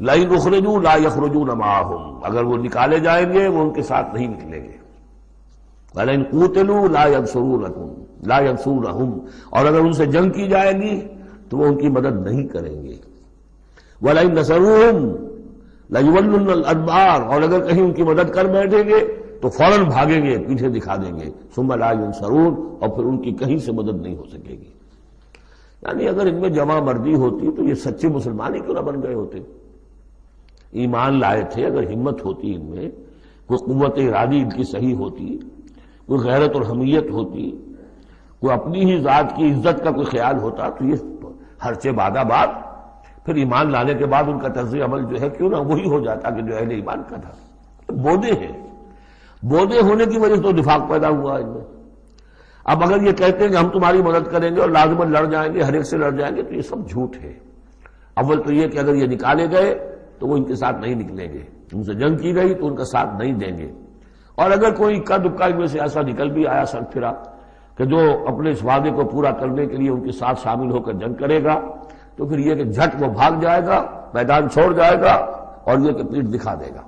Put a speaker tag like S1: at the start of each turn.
S1: لئن اخرجوا لا یخرجون معهم، اگر وہ نکالے جائیں گے وہ ان کے ساتھ نہیں نکلیں گے، وَلَئِن قُوتِلُوا لَا يَنصُرُونَهُمْ، اور اگر ان سے جنگ کی جائے گی تو وہ ان کی مدد نہیں کریں گے، وَلَئِن نَصَرُوهُمْ لَيُوَلُّنَّ الْأَدْبَارَ، اور اگر کہیں ان کی مدد کر بیٹھیں گے تو فوراً بھاگیں گے، پیچھے دکھا دیں گے، ثُمَّ لَا يُنصَرُونَ، اور پھر ان کی کہیں سے مدد نہیں ہو سکے گی۔ یعنی اگر ان میں جمع مردی ہوتی تو یہ سچے مسلمان ہی کیوں نہ بن گئے ہوتے؟ ایمان لائے تھے، اگر ہمت ہوتی ان میں، کوئی قوت ارادی ان کی صحیح ہوتی، کوئی غیرت اور حمیت ہوتی، کوئی اپنی ہی ذات کی عزت کا کوئی خیال ہوتا، تو یہ ہرچے بادہ باد پھر ایمان لانے کے بعد ان کا طرز عمل جو ہے کیوں نہ وہی ہو جاتا کہ جو اہل ایمان کا تھا۔ بودے ہیں، بودے ہونے کی وجہ سے تو نفاق پیدا ہوا ان میں۔ اب اگر یہ کہتے ہیں کہ ہم تمہاری مدد کریں گے اور لازماً لڑ جائیں گے، ہر ایک سے لڑ جائیں گے، تو یہ سب جھوٹ ہے۔ اول تو یہ کہ اگر یہ نکالے گئے تو وہ ان کے ساتھ نہیں نکلیں گے، ان سے جنگ کی گئی تو ان کا ساتھ نہیں دیں گے، اور اگر کوئی اکا دکا میں سے ایسا نکل بھی آیا سر پھرا کہ جو اپنے اس وعدے کو پورا کرنے کے لیے ان کے ساتھ شامل ہو کر جنگ کرے گا، تو پھر یہ کہ جھٹ وہ بھاگ جائے گا، میدان چھوڑ جائے گا، اور یہ کہ پیٹھ دکھا دے گا۔